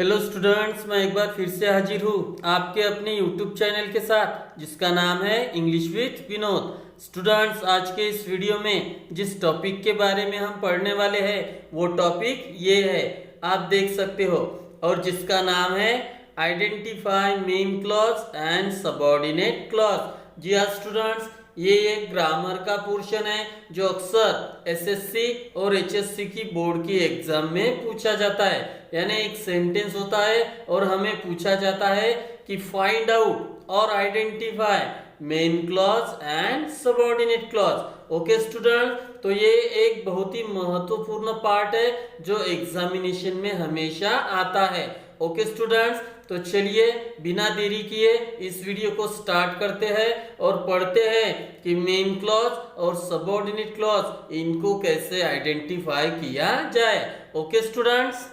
Hello students, मैं एक बार फिर से हाजिर हूँ आपके अपने यूट्यूब चैनल के साथ जिसका नाम है इंग्लिश विथ विनोद। स्टूडेंट्स, आज के इस वीडियो में जिस टॉपिक के बारे में हम पढ़ने वाले हैं वो टॉपिक ये है, आप देख सकते हो, और जिसका नाम है identify main clause and subordinate clause. जी हाँ स्टूडेंट्स, ये एक ग्रामर का पोर्शन है जो अक्सर एसएससी और एचएससी की बोर्ड की एग्जाम में पूछा जाता है। यानी एक सेंटेंस होता है और हमें पूछा जाता है कि फाइंड आउट और identify main clause and subordinate clause. Okay student, तो ये एक बहुत ही महत्वपूर्ण पार्ट है जो एग्जामिनेशन में हमेशा आता है। ओके स्टूडेंट्स, तो चलिए बिना देरी किए इस वीडियो को स्टार्ट करते हैं और पढ़ते हैं कि मेन क्लॉज और सबऑर्डिनेट क्लॉज इनको कैसे आइडेंटिफाई किया जाए। ओके स्टूडेंट्स,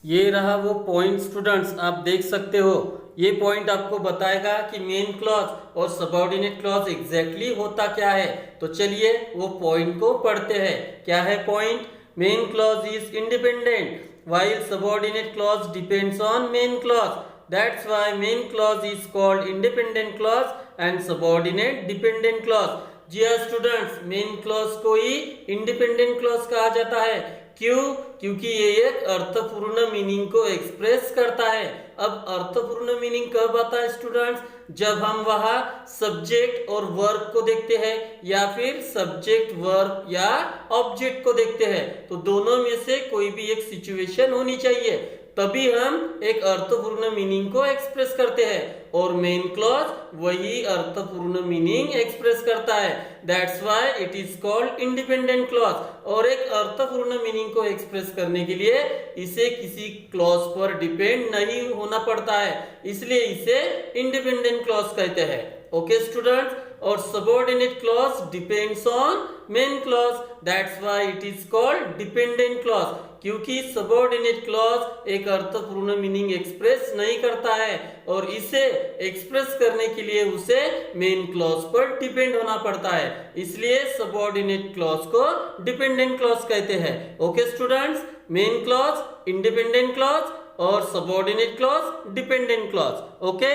ये रहा वो पॉइंट स्टूडेंट्स, आप देख सकते हो। ये पॉइंट आपको बताएगा कि मेन क्लॉज और सबऑर्डिनेट क्लॉज एग्जैक्टली होता क्या है। तो चलिए वो पॉइंट को पढ़ते हैं। क्या है point? Main clause is independent while subordinate clause depends on main clause. That's why main clause is called independent clause and subordinate dependent clause. जी हाँ स्टूडेंट्स, मेन क्लॉज को ही इंडिपेंडेंट क्लॉज कहा जाता है। क्यों? क्योंकि ये एक अर्थपूर्ण मीनिंग को एक्सप्रेस करता है। अब अर्थपूर्ण मीनिंग कब आता है स्टूडेंट्स? जब हम वहां सब्जेक्ट और वर्ब को देखते हैं या फिर सब्जेक्ट वर्ब या ऑब्जेक्ट को देखते हैं, तो दोनों में से कोई भी एक सिचुएशन होनी चाहिए, तभी हम एक अर्थपूर्ण मीनिंग को एक्सप्रेस करते हैं। और मेन क्लॉज वही अर्थपूर्ण मीनिंग एक्सप्रेस करता है। That's why it is called independent clause. और एक अर्थपूर्ण मीनिंग को एक्सप्रेस करने के लिए इसे किसी क्लॉज पर डिपेंड नहीं होना पड़ता है, इसलिए इसे इंडिपेंडेंट क्लॉज कहते हैं। ओके स्टूडेंट्स, और subordinate clause depends on main clause, that's why it is called dependent clause. क्योंकि सबऑर्डिनेट क्लॉज एक अर्थपूर्ण मीनिंग एक्सप्रेस नहीं करता है और इसे एक्सप्रेस करने के लिए उसे मेन क्लॉज पर डिपेंड होना पड़ता है, इसलिए सबऑर्डिनेट क्लॉज को डिपेंडेंट क्लॉज कहते हैं। Okay students, main clause independent clause और subordinate clause dependent clause. Okay,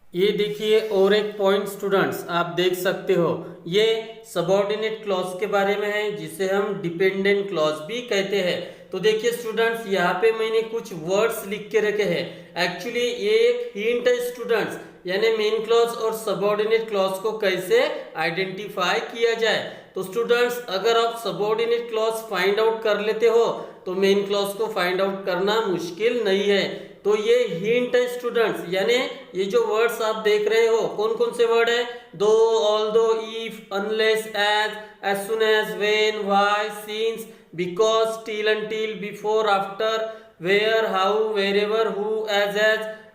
ये देखिए और एक पॉइंट स्टूडेंट्स, आप देख सकते हो, ये सबऑर्डिनेट क्लॉज के बारे में है जिसे हम डिपेंडेंट क्लॉज भी कहते हैं। तो देखिए स्टूडेंट्स, यहाँ पे मैंने कुछ वर्ड्स लिख के रखे हैं। एक्चुअली ये एक हिंट है स्टूडेंट्स, यानी मेन क्लॉज और सबऑर्डिनेट क्लॉज को कैसे आइडेंटिफाई किया जाए। तो स्टूडेंट्स, अगर आप सबऑर्डिनेट क्लॉज फाइंड आउट कर लेते हो तो मेन क्लॉज को फाइंड आउट करना मुश्किल नहीं है। तो ये हिंट है स्टूडेंट्स, यानी ये जो वर्ड्स आप देख रहे हो कौन कौन से वर्ड है? Though, although, if, unless, as soon as, when, why, since, because, till, until, before, after, where, how, wherever, who, as,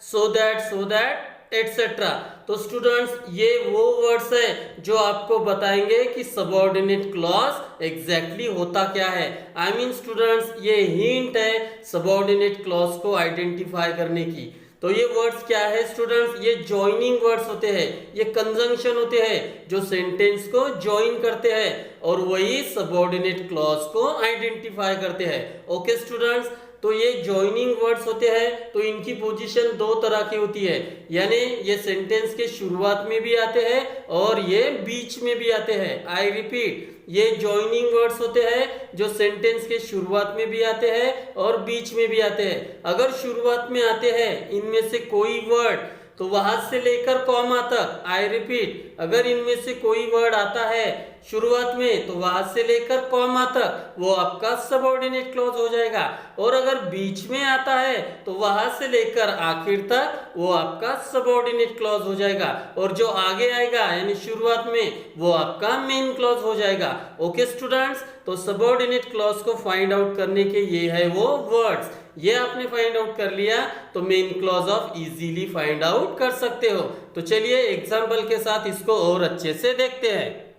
so that etcetera. तो स्टूडेंट्स, ये वो वर्ड्स है जो आपको बताएंगे कि सबऑर्डिनेट क्लॉज एग्जैक्टली होता क्या है। आई मीन स्टूडेंट्स, ये हिंट है सबऑर्डिनेट क्लॉज को आइडेंटिफाई करने की। तो ये वर्ड्स क्या है स्टूडेंट्स? ये जॉइनिंग वर्ड्स होते हैं, ये कंजंक्शन होते हैं जो सेंटेंस को जॉइन करते हैं और वही सबऑर्डिनेट क्लॉज को आइडेंटिफाई करते हैं। ओके स्टूडेंट्स, तो ये जॉइनिंग वर्ड्स होते हैं, तो इनकी पोजीशन दो तरह की होती है, यानी ये सेंटेंस के शुरुआत में भी आते हैं और ये बीच में भी आते हैं। आई रिपीट, ये जॉइनिंग वर्ड्स होते हैं जो सेंटेंस के शुरुआत में भी आते हैं और बीच में भी आते हैं। अगर शुरुआत में आते हैं इनमें से कोई वर्ड तो वहां से लेकर कॉमा तक, आई रिपीट, अगर इनमें से कोई वर्ड आता है शुरुआत में तो वहां से लेकर कॉमा तक वो आपका सबऑर्डिनेट क्लॉज हो जाएगा, और अगर बीच में आता है तो वहां से लेकर आखिर तक वो आपका सबऑर्डिनेट क्लॉज हो जाएगा, और जो आगे आएगा यानी शुरुआत में वो आपका मेन क्लॉज हो जाएगा। ओके स्टूडेंट्स, तो सबऑर्डिनेट क्लॉज को फाइंड आउट करने के ये है वो वर्ड्स, ये आपने फाइंड आउट कर लिया तो main clause of easily find out कर सकते हो। तो चलिए एग्जाम्पल के साथ इसको और अच्छे से देखते हैं।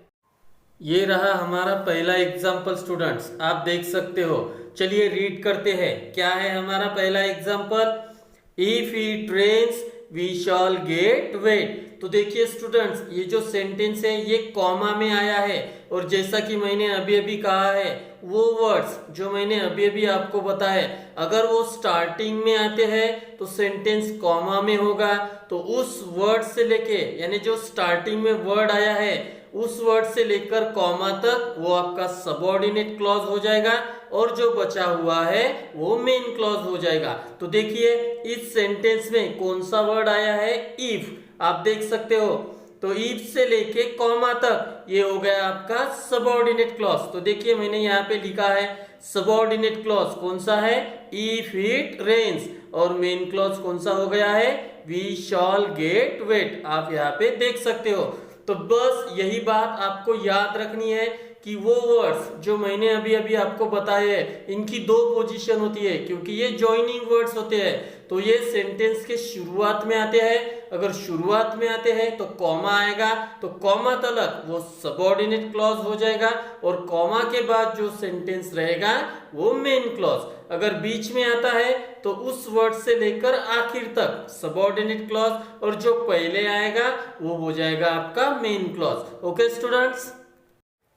ये रहा हमारा पहला एग्जाम्पल स्टूडेंट्स, आप देख सकते हो। चलिए रीड करते हैं। क्या है हमारा पहला example? If he trains we shall get wet. तो देखिए स्टूडेंट्स, ये जो सेंटेंस है ये कॉमा में आया है, और जैसा कि मैंने अभी अभी कहा है, वो वर्ड्स जो मैंने अभी अभी आपको बताए, अगर वो स्टार्टिंग में आते हैं तो सेंटेंस कॉमा में होगा। तो उस वर्ड से लेके, यानी जो स्टार्टिंग में वर्ड आया है उस वर्ड से लेकर कॉमा तक वो आपका सबऑर्डिनेट क्लॉज हो जाएगा, और जो बचा हुआ है वो मेन क्लॉज हो जाएगा। तो देखिए इस सेंटेंस में कौन सा वर्ड आया है, इफ, आप देख सकते हो। तो इफ से लेके कॉमा तक ये हो गया आपका सबऑर्डिनेट क्लॉज। तो देखिए मैंने यहाँ पे लिखा है सबऑर्डिनेट क्लॉज कौन सा है, इफ इट रेन्स, और मेन क्लॉज कौन सा हो गया है, वी शॉल गेट वेट, आप यहाँ पे देख सकते हो। तो बस यही बात आपको याद रखनी है कि वो वर्ड्स जो मैंने अभी अभी आपको बताए हैं इनकी दो पोजीशन होती है, क्योंकि ये जॉइनिंग वर्ड्स होते हैं। तो ये सेंटेंस के शुरुआत में आते हैं, अगर शुरुआत में आते हैं तो कॉमा आएगा, तो कॉमा तलक वो सबऑर्डिनेट क्लॉज हो जाएगा, और कॉमा के बाद जो सेंटेंस रहेगा वो मेन क्लॉज। अगर बीच में आता है तो उस वर्ड से लेकर आखिर तक सबऑर्डिनेट क्लॉज, और जो पहले आएगा वो हो जाएगा आपका मेन क्लॉज। ओके स्टूडेंट्स,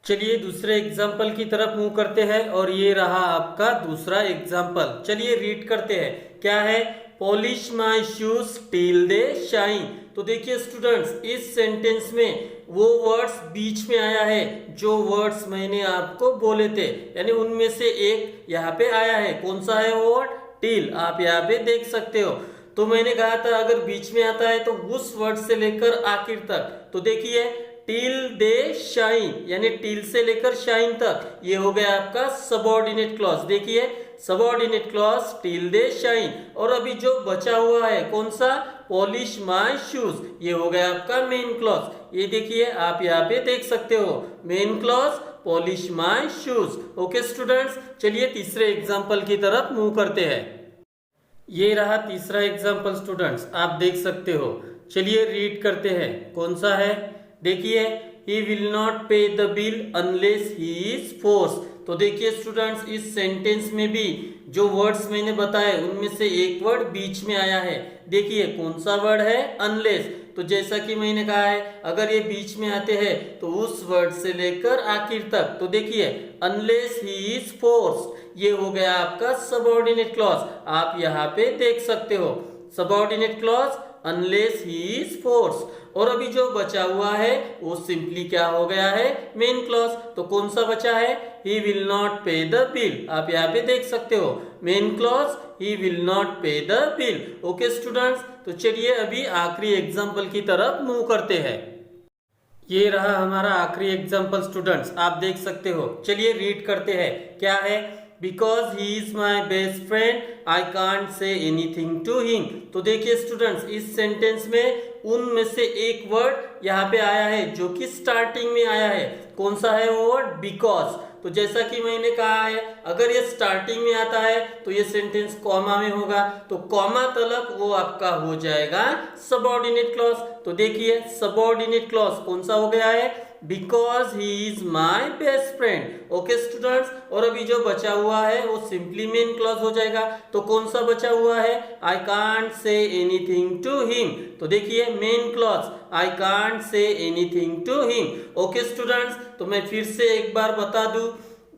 चलिए दूसरे एग्जाम्पल की तरफ मूव करते हैं, और ये रहा आपका दूसरा एग्जाम्पल। चलिए रीड करते हैं, क्या है, polish my shoes till they shine. तो देखिए स्टूडेंट्स, इस सेंटेंस में वो वर्ड्स बीच में आया है जो वर्ड्स मैंने आपको बोले थे, यानी उनमें से एक यहाँ पे आया है। कौन सा है वो वर्ड, टिल, आप यहाँ पे देख सकते हो। तो मैंने कहा था अगर बीच में आता है तो उस वर्ड से लेकर आखिर तक। तो देखिए टिल दे शाइन, यानी टिल से लेकर शाइन तक, ये हो गया आपका सबऑर्डिनेट क्लॉज। देखिए subordinate clause till they shine, और अभी जो बचा हुआ है कौन सा, पॉलिश माय शूज, ये हो गया आपका मेन क्लॉज। ये देखिए आप यहाँ पे देख सकते हो, main clause polish my shoes. Okay students, चलिए तीसरे एग्जाम्पल की तरफ मूव करते हैं। ये रहा तीसरा एग्जाम्पल स्टूडेंट्स, आप देख सकते हो। चलिए रीड करते हैं, कौन सा है, देखिए he will not pay the bill unless he is forced। तो देखिए स्टूडेंट्स, इस सेंटेंस में भी जो वर्ड्स मैंने बताए उनमें से एक वर्ड बीच में आया है। देखिए कौन सा वर्ड है, अनलेस। तो जैसा कि मैंने कहा है अगर ये बीच में आते हैं तो उस वर्ड से लेकर आखिर तक। तो देखिए अनलेस ही इज फोर्स्ड, ये हो गया आपका सबऑर्डिनेट क्लॉज, आप यहाँ पे देख सकते हो subordinate clause unless he is forced. और अभी जो बचा हुआ है वो सिंपली क्या हो गया है, मेन क्लॉज। तो कौन सा बचा है, ही विल नॉट पे द बिल, आप यहाँ पे देख सकते हो main clause, he will not पे द बिल। ओके स्टूडेंट्स, तो चलिए अभी आखिरी एग्जाम्पल की तरफ मूव करते हैं। ये रहा हमारा आखिरी एग्जाम्पल स्टूडेंट्स, आप देख सकते हो। चलिए रीड करते हैं, क्या है, because he is my best friend I can't say anything to him. तो देखिए स्टूडेंट्स, इस सेंटेंस में उनमें से एक वर्ड यहाँ पे आया है जो कि स्टार्टिंग में आया है। कौन सा है वो वर्ड, बिकॉज। तो जैसा कि मैंने कहा है अगर ये स्टार्टिंग में आता है तो ये सेंटेंस कॉमा में होगा, तो कॉमा तलक वो आपका हो जाएगा सबऑर्डिनेट क्लॉज। तो देखिए सबऑर्डिनेट क्लॉज कौन सा हो गया है, because he is my best friend. Okay students, और अभी जो बचा हुआ है वो सिंपली मेन क्लॉज हो जाएगा। तो कौन सा बचा हुआ है, I can't say anything to him. तो देखिए main clause, I can't say anything to him. Okay students, तो मैं फिर से एक बार बता दूं,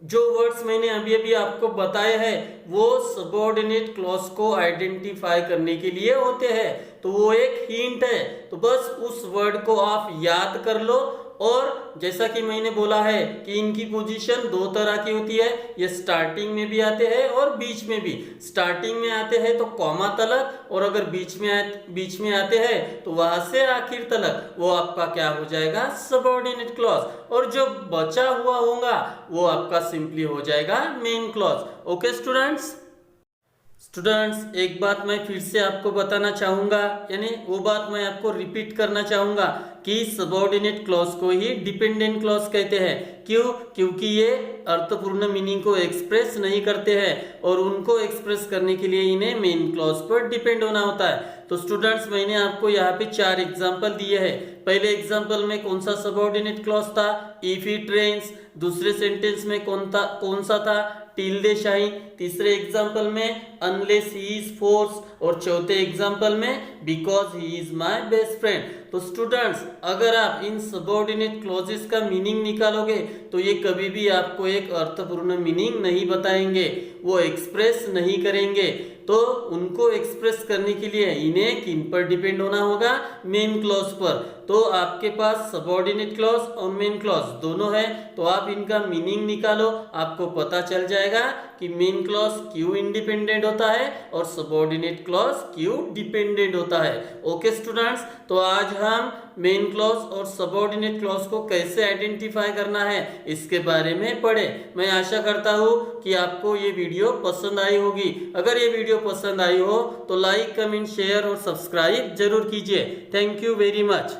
जो वर्ड्स मैंने अभी अभी आपको बताए हैं वो सबऑर्डिनेट क्लॉज को आइडेंटिफाई करने के लिए होते हैं। तो वो एक हिंट है, तो बस उस वर्ड को आप याद कर लो। और जैसा कि मैंने बोला है कि इनकी पोजीशन दो तरह की होती है, ये स्टार्टिंग में भी आते हैं और बीच में भी। स्टार्टिंग में आते हैं तो कॉमा तलक, और अगर बीच में आते हैं तो वहां से आखिर तलक वो आपका क्या हो जाएगा, सबऑर्डिनेट क्लॉज। और जो बचा हुआ होगा वो आपका सिंपली हो जाएगा मेन क्लॉज। ओके स्टूडेंट्स, एक बात मैं फिर से आपको बताना चाहूंगा, यानी वो बात मैं आपको रिपीट करना चाहूंगा कि सबऑर्डिनेट क्लॉज को ही डिपेंडेंट क्लॉज कहते हैं। क्यों, क्योंकि ये अर्थपूर्ण मीनिंग को एक्सप्रेस नहीं करते हैं, और उनको एक्सप्रेस करने के लिए इन्हें मेन क्लॉज पर डिपेंड होना होता है। तो स्टूडेंट्स, मैंने आपको यहाँ पे 4 एग्जाम्पल दिए हैं। पहले एग्जाम्पल में कौन सा सबऑर्डिनेट क्लॉज था, इफ इट रेन्स। दूसरे सेंटेंस में कौन सा था, टिल दे शाइन। तीसरे एग्जाम्पल में अनलेस ही इज फोर्स, और चौथे एग्जाम्पल में because he is my best friend. तो स्टूडेंट्स अगर आप इन सबऑर्डिनेट क्लॉजेस का मीनिंग निकालोगे तो ये कभी भी आपको एक अर्थपूर्ण मीनिंग नहीं बताएंगे, वो एक्सप्रेस नहीं करेंगे। तो उनको एक्सप्रेस करने के लिए इन्हें किन पर डिपेंड होना होगा? मेन क्लॉज पर। तो आपके पास सबऑर्डिनेट क्लॉज और मेन क्लॉज दोनों है, तो आप इनका मीनिंग निकालो, आपको पता चल जाएगा कि मेन क्लॉज क्यों इंडिपेंडेंट होता है और सबऑर्डिनेट क्लॉज क्यों डिपेंडेंट होता है। ओके स्टूडेंट्स, तो आज हम मेन क्लॉज और सबऑर्डिनेट क्लॉज को कैसे आइडेंटिफाई करना है इसके बारे में पढ़े। मैं आशा करता हूँ कि आपको ये वीडियो पसंद आई होगी। अगर ये वीडियो पसंद आई हो तो लाइक, कमेंट, शेयर और सब्सक्राइब जरूर कीजिए। Thank you very much.